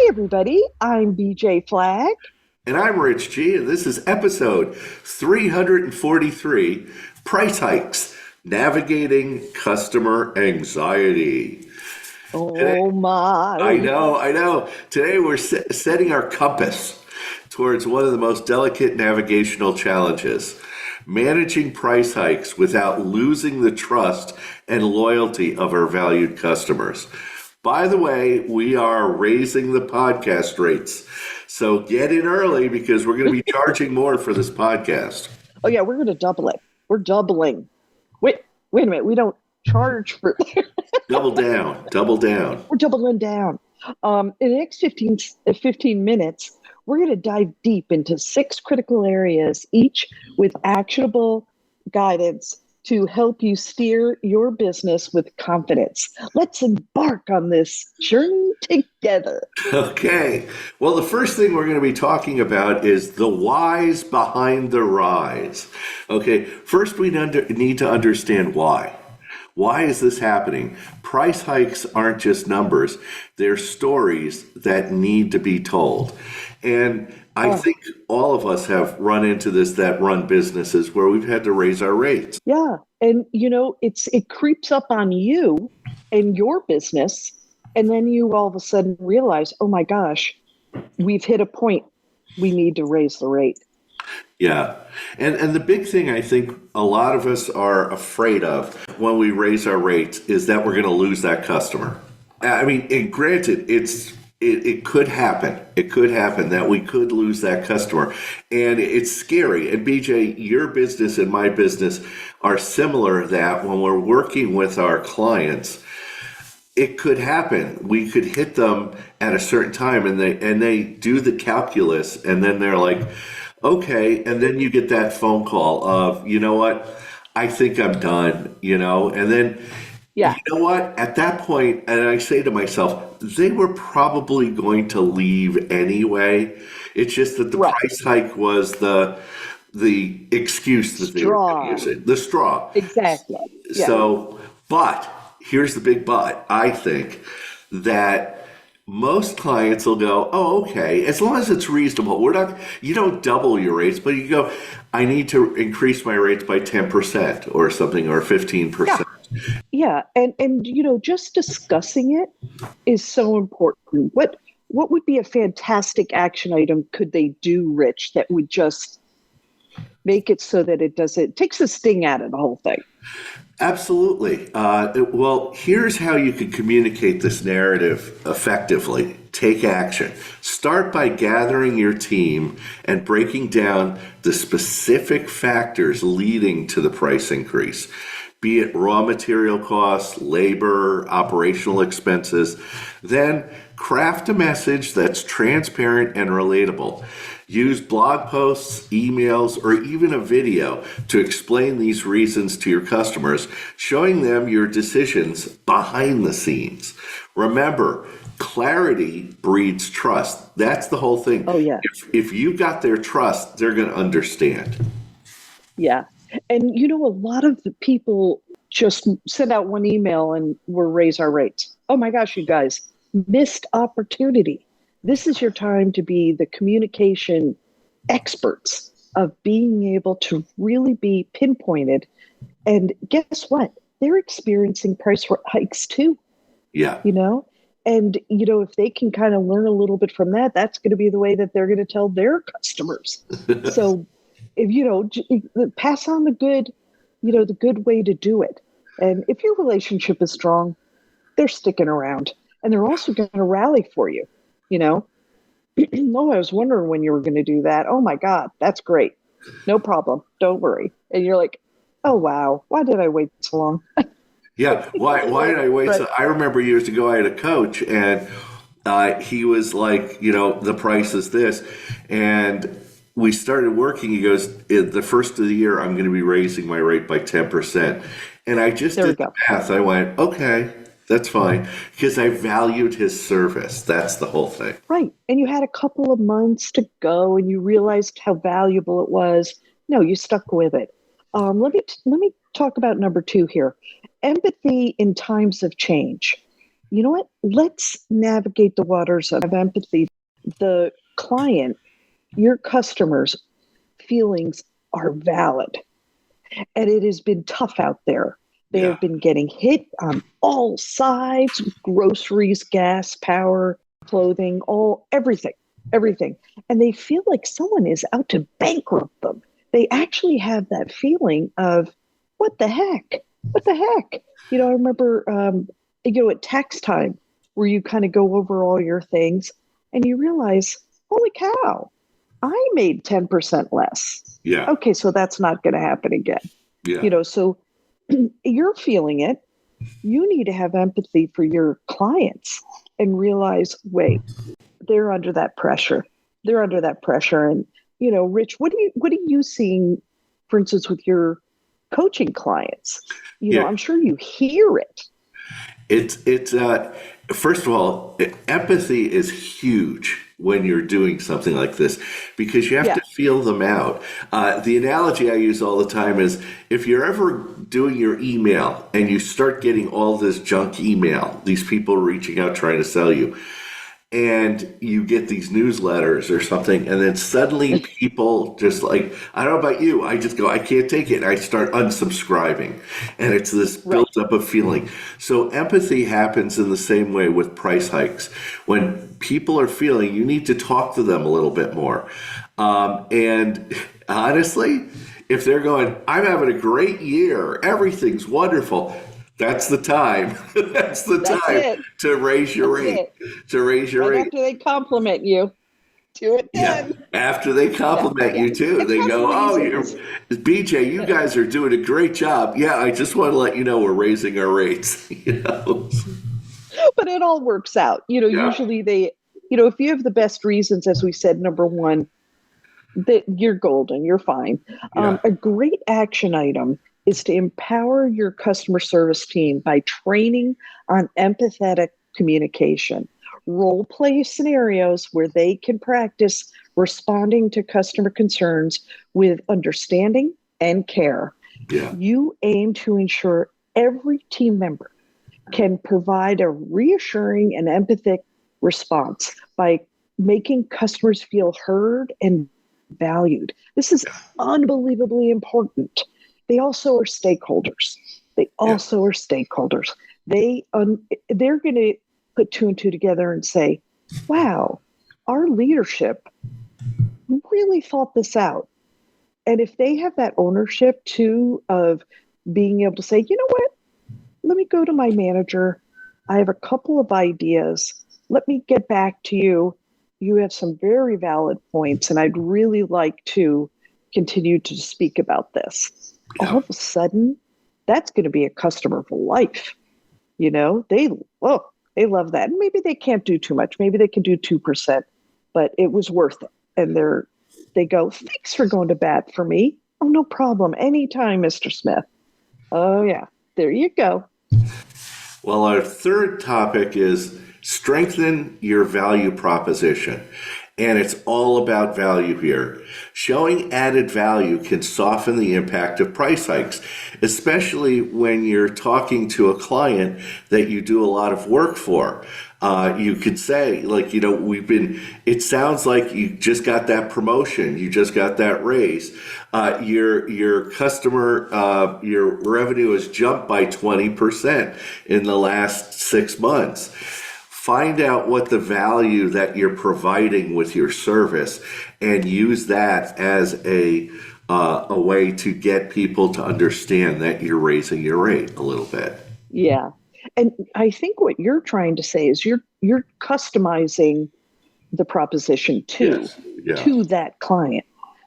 everybody. I'm BJ Flagg. And I'm Rich G, and this is episode 343, Price Hikes, Navigating Customer Anxiety. Today, Oh I my. know, I know. Today we're setting our compass towards one of the most delicate navigational challenges, managing price hikes without losing the trust and loyalty of our valued customers. By the way, we are raising the podcast rates. So get in early because we're going to be charging more for this podcast. Oh yeah, we're going to double it. We're doubling. Wait a minute. We don't charge for. Double down, double down. We're doubling down. In the next 15 minutes, we're going to dive deep into 6 critical areas, each with actionable guidance to help you steer your business with confidence. Let's embark on this journey together. Okay. Well, the first thing we're going to be talking about is the whys behind the rise. Okay. First, we need to understand why. Why is this happening? Price hikes aren't just numbers, they're stories that need to be told. And I think all of us have run into this that run businesses where we've had to raise our rates. Yeah. And it creeps up on you and your business. And then you all of a sudden realize, oh my gosh, we've hit a point. We need to raise the rate. Yeah. And the big thing I think a lot of us are afraid of when we raise our rates is that we're going to lose that customer. I mean, and granted, it could happen. It could happen that we could lose that customer. And it's scary. And BJ, your business and my business are similar that when we're working with our clients, it could happen. We could hit them at a certain time and they do the calculus and then they're like, okay. And then you get that phone call of, you know what? I think I'm done, and then Yeah. you know what? At that point, and I say to myself, they were probably going to leave anyway. It's just that the Right. price hike was the excuse that they were going to use it, the straw. Exactly. Yeah. So, but here's the big but. I think that most clients will go, oh, okay, as long as it's reasonable. You don't double your rates, but you go, I need to increase my rates by 10% or something, or 15%. Yeah. And just discussing it is so important. What would be a fantastic action item could they do, Rich, that would just make it so that it takes the sting out of the whole thing? Absolutely. Well, here's how you can communicate this narrative effectively. Take action. Start by gathering your team and breaking down the specific factors leading to the price increase, be it raw material costs, labor, operational expenses. Then craft a message that's transparent and relatable. Use blog posts, emails, or even a video to explain these reasons to your customers, showing them your decisions behind the scenes. Remember, clarity breeds trust. That's the whole thing. Oh, yeah. If you got their trust, they're going to understand. Yeah. And a lot of the people just send out one email and we'll raise our rates. Oh my gosh, you guys, missed opportunity. This is your time to be the communication experts of being able to really be pinpointed. And guess what? They're experiencing price hikes too. Yeah. And if they can kind of learn a little bit from that, that's going to be the way that they're going to tell their customers. So if pass on the good way to do it. And if your relationship is strong, they're sticking around and they're also going to rally for you. No, I was wondering when you were going to do that. Oh my God, that's great. No problem. Don't worry. And you're like, oh wow, why did I wait so long? Yeah. Why did I wait? Right. So I remember years ago, I had a coach and he was like, the price is this. And we started working. He goes, the first of the year, I'm going to be raising my rate by 10%. And I just did the math. I went, okay, that's fine. Because I valued his service. That's the whole thing. Right. And you had a couple of months to go and you realized how valuable it was. No, you stuck with it. Let me talk about number 2 here. Empathy in times of change. you know what? Let's navigate the waters of empathy. The client, your customers' feelings are valid, and it has been tough out there. They Yeah. have been getting hit on all sides: groceries, gas, power, clothing, everything. And they feel like someone is out to bankrupt them. They actually have that feeling of, what the heck? What the heck? I remember, at tax time, where you kind of go over all your things and you realize, holy cow, I made 10% less. Yeah. Okay, so that's not going to happen again. Yeah. So you're feeling it. You need to have empathy for your clients and realize, wait, they're under that pressure. They're under that pressure. And, Rich, what are you seeing, for instance, with your coaching clients? Yeah. I'm sure you hear it. It's first of all, empathy is huge when you're doing something like this because you have Yeah. to feel them out. The analogy I use all the time is if you're ever doing your email and you start getting all this junk email, these people reaching out trying to sell you, and you get these newsletters or something, and then suddenly people just like, I don't know about you, I just go, I can't take it. And I start unsubscribing. And it's this Right. built up of feeling. So empathy happens in the same way with price hikes. When people are feeling, you need to talk to them a little bit more. And honestly, if they're going, I'm having a great year, everything's wonderful, that's the time. That's the That's time it. to raise your That's rate. it. To raise your Right rate. after they compliment you, do it Yeah. then. After they Yeah. compliment Yeah. you too, And they have go, "Oh, reasons. BJ, you Yeah. guys are doing a great job. Yeah, I just want to let you know we're raising our rates." But it all works out. Yeah. Usually if you have the best reasons, as we said, number one, that you're golden, you're fine. Yeah. A great action item is to empower your customer service team by training on empathetic communication. Role play scenarios where they can practice responding to customer concerns with understanding and care. Yeah. You aim to ensure every team member can provide a reassuring and empathic response by making customers feel heard and valued. This is unbelievably important. They also are stakeholders. They Yeah. also are stakeholders. They're going to put two and two together and say, "Wow, our leadership really thought this out." And if they have that ownership too of being able to say, "You know what? Let me go to my manager. I have a couple of ideas. Let me get back to you. You have some very valid points, and I'd really like to continue to speak about this." All Yeah. of a sudden, that's going to be a customer for life. They, oh, they love that. And maybe they can't do too much. Maybe they can do 2%, but it was worth it. And they go, "Thanks for going to bat for me." "Oh, no problem. Anytime, Mr. Smith." Oh, yeah. There you go. Well, our third topic is strengthen your value proposition. And it's all about value here. Showing added value can soften the impact of price hikes, especially when you're talking to a client that you do a lot of work for. You could say, like, it sounds like you just got that promotion, you just got that raise. Your customer, your revenue has jumped by 20% in the last 6 months. Find out what the value that you're providing with your service and use that as a way to get people to understand that you're raising your rate a little bit. Yeah. And I think what you're trying to say is you're customizing the proposition Yes. Yeah. to that client.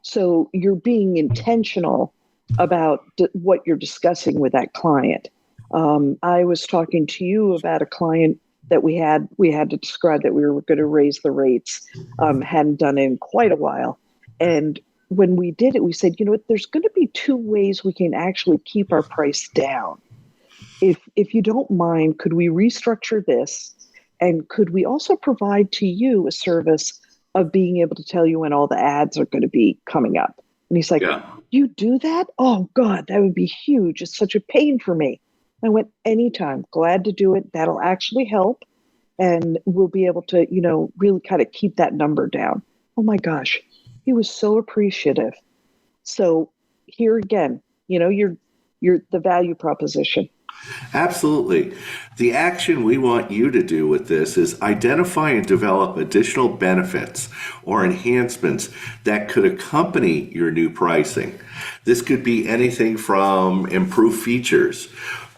So you're being intentional about what you're discussing with that client. I was talking to you about a client that we had to describe that we were going to raise the rates. Hadn't done it in quite a while. And when we did it, we said, you know what, there's going to be two ways we can actually keep our price down. If you don't mind, could we restructure this? And could we also provide to you a service of being able to tell you when all the ads are going to be coming up? And he's like, Yeah. "You do that? Oh God, that would be huge. It's such a pain for me." I went, anytime, glad to do it. That'll actually help. And we'll be able to, really kind of keep that number down. Oh my gosh, he was so appreciative. So here again, you're the value proposition. Absolutely. The action we want you to do with this is identify and develop additional benefits or enhancements that could accompany your new pricing. This could be anything from improved features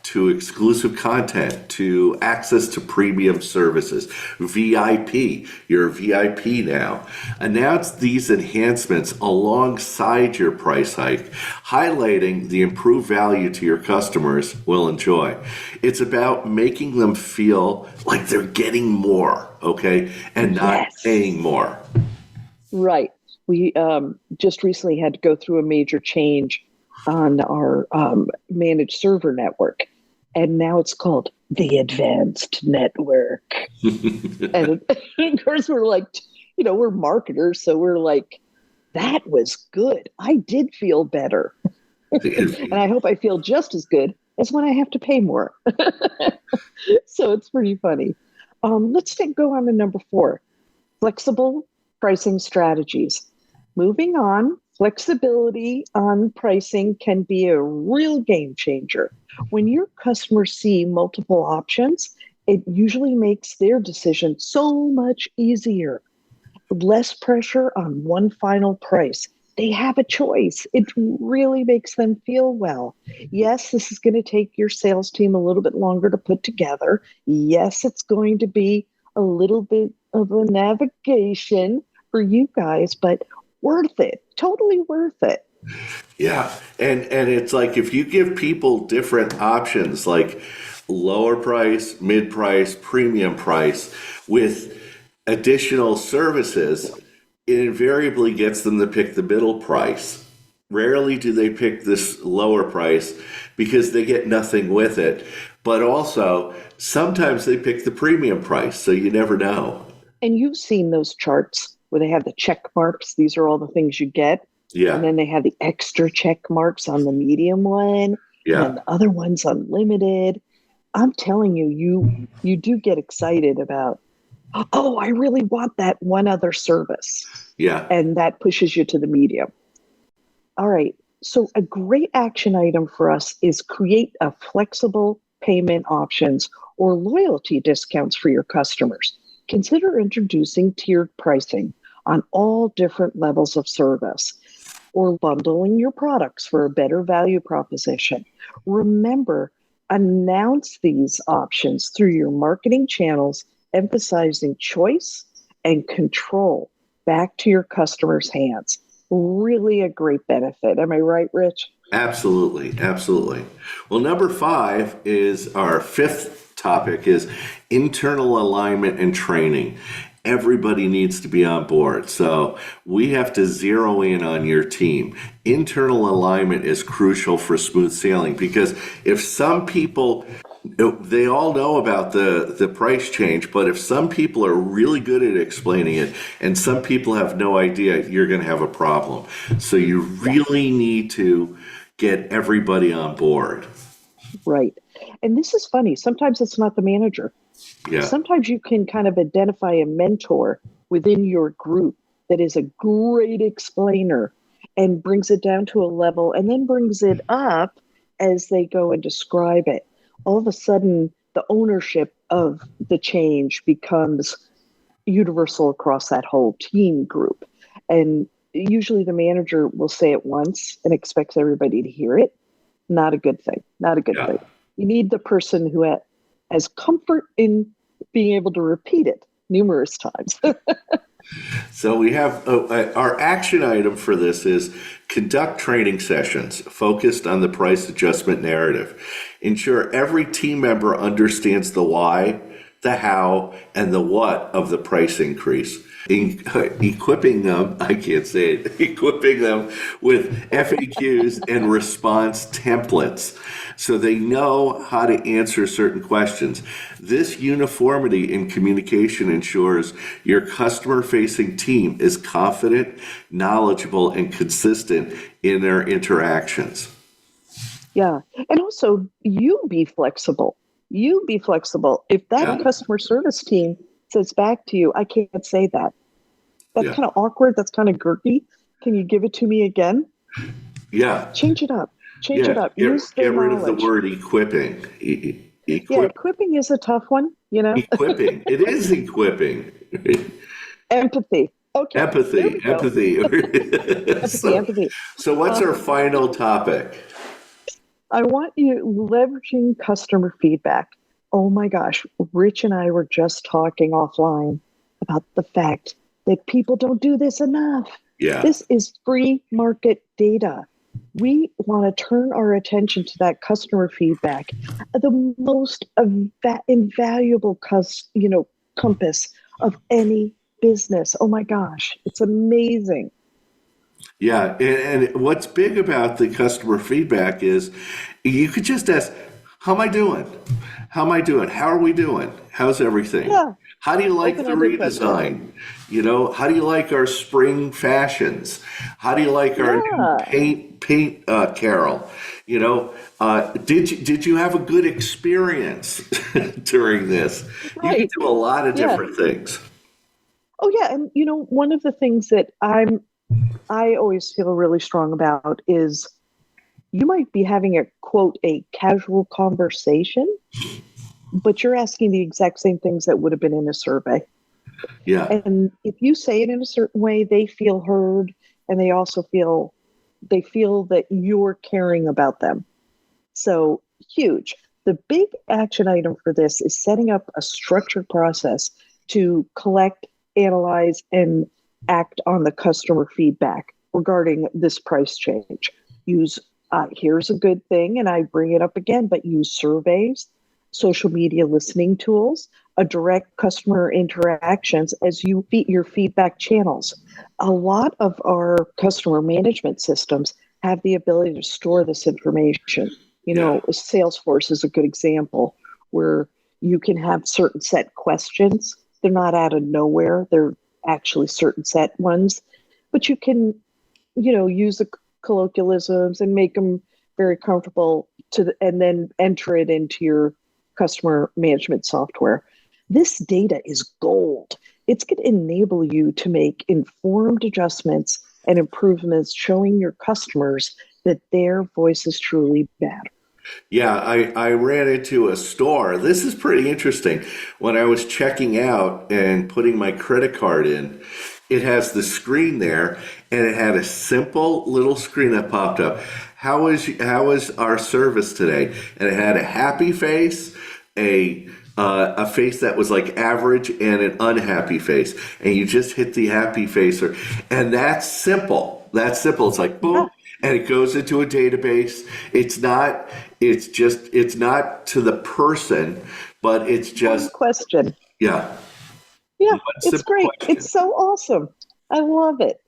to exclusive content, to access to premium services, VIP. You're a VIP now. Announce these enhancements alongside your price hike, highlighting the improved value to your customers will enjoy. It's about making them feel like they're getting more, okay, and not Yes. paying more. Right. We just recently had to go through a major change on our managed server network. And now it's called the Advanced Network. And of course, we're like, we're marketers. So we're like, that was good. I did feel better. And I hope I feel just as good as when I have to pay more. So it's pretty funny. Let's go on to number 4, flexible pricing strategies. Moving on, flexibility on pricing can be a real game changer. When your customers see multiple options, it usually makes their decision so much easier. Less pressure on one final price. They have a choice. It really makes them feel well. Yes, this is going to take your sales team a little bit longer to put together. Yes, it's going to be a little bit of a navigation for you guys, but worth it. Totally worth it. Yeah. And it's like if you give people different options like lower price, mid price, premium price with additional services, it invariably gets them to pick the middle price. Rarely do they pick this lower price because they get nothing with it. But also, sometimes they pick the premium price, so you never know. And you've seen those charts where they have the check marks. These are all the things you get. And Yeah. then they have the extra check marks on the medium one, and then Yeah. the other one's unlimited. I'm telling you, you do get excited about, oh, I really want that one other service. Yeah. And that pushes you to the medium. All right. So a great action item for us is create a flexible payment options or loyalty discounts for your customers. Consider introducing tiered pricing on all different levels of service or bundling your products for a better value proposition. Remember, announce these options through your marketing channels, emphasizing choice and control back to your customers' hands. Really a great benefit. Am I right, Rich? Absolutely, absolutely. Well, number 5 is our 5th topic is internal alignment and training. Everybody needs to be on board. So we have to zero in on your team. Internal alignment is crucial for smooth sailing because if some people they all know about the price change, but if some people are really good at explaining it and some people have no idea, you're going to have a problem. So you really need to get everybody on board. Right. And this is funny. Sometimes it's not the manager. Yeah. Sometimes you can kind of identify a mentor within your group that is a great explainer and brings it down to a level and then brings it up as they go and describe it. All of a sudden, the ownership of the change becomes universal across that whole team group. And usually the manager will say it once and expects everybody to hear it. Not a good thing. Not a good Yeah. thing. You need the person who has comfort in being able to repeat it numerous times. So we have our action item for this is conduct training sessions focused on the price adjustment narrative. Ensure every team member understands the why, the how, and the what of the price increase. Equipping them, I can't say it, equipping them with FAQs and response templates so they know how to answer certain questions. This uniformity in communication ensures your customer-facing team is confident, knowledgeable, and consistent in their interactions. Yeah. And also, you be flexible. You be flexible. If that Yeah. customer service team says back to you, I can't say that. That's Yeah. kind of awkward. That's kind of gurky. Can you give it to me again? Yeah. Change it up. Change it Yeah. up. Use the Get rid of the knowledge. word equipping. Yeah, Equip, equipping is a tough one, you know? equipping. It is equipping. Empathy. Okay, there Empathy. we go. Empathy. Empathy, so, empathy. so what's Uh, our final topic? I want you leveraging customer feedback. Oh my gosh, Rich and I were just talking offline about the fact that people don't do this enough. Yeah. This is free market data. We want to turn our attention to that customer feedback, the most invaluable compass of any business. Oh my gosh, it's amazing. Yeah, and what's big about the customer feedback is you could just ask, "How am I doing? How am I doing? How are we doing? How's everything? Yeah, How do you like the open-ended question. redesign? How do you like our spring fashions? How do you like our new Yeah, paint carol? Did you have a good experience during this? You can right. do a lot of Yeah. different things. Oh yeah, and one of the things that I always feel really strong about is you might be having a casual conversation, but you're asking the exact same things that would have been in a survey. Yeah, And if you say it in a certain way, they feel heard, and they feel that you're caring about them. So huge. The big action item for this is setting up a structured process to collect, analyze, and act on the customer feedback regarding this price change. Use Here's a good thing, and I bring it up again, but use surveys, social media listening tools, a direct customer interactions as you feed your feedback channels. A lot of our customer management systems have the ability to store this information. yeah, Salesforce is a good example where you can have certain set questions. They're not out of nowhere. They're actually certain set ones, but you can, use the colloquialisms and make them very comfortable and then enter it into your customer management software. This data is gold. It's going to enable you to make informed adjustments and improvements, showing your customers that their voices truly matter. yeah. I ran into a store. This is pretty interesting. When I was checking out and putting my credit card in, it has the screen there, and it had a simple little screen that popped up. How is our service today? And it had a happy face, a face that was like average, and an unhappy face. And you just hit the happy face, and that's simple. That's simple. It's like Yeah, boom, and it goes into a database. It's not to the person, but it's one just, question. yeah, Yeah, one it's simple great. question. It's so awesome. I love it.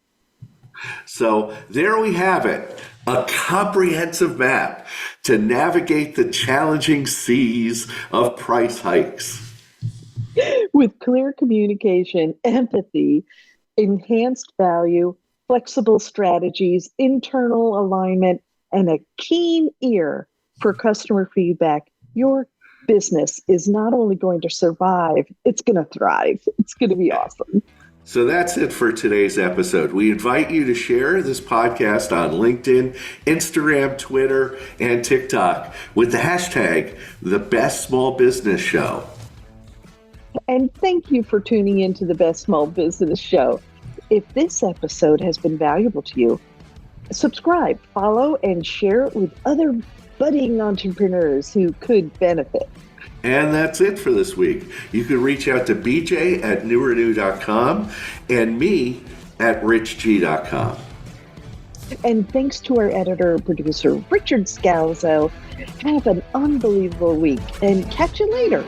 So there we have it, a comprehensive map to navigate the challenging seas of price hikes. With clear communication, empathy, enhanced value, flexible strategies, internal alignment, and a keen ear for customer feedback, your business is not only going to survive, it's going to thrive. It's going to be awesome. So that's it for today's episode. We invite you to share this podcast on LinkedIn, Instagram, Twitter, and TikTok with the hashtag The Best Small Business Show. And thank you for tuning into the Best Small Business Show. If this episode has been valuable to you, subscribe, follow, and share it with other budding entrepreneurs who could benefit. And that's it for this week. You can reach out to BJ at newrenew.com and me at richg.com. And thanks to our editor and producer, Richard Scalzo. Have an unbelievable week and catch you later.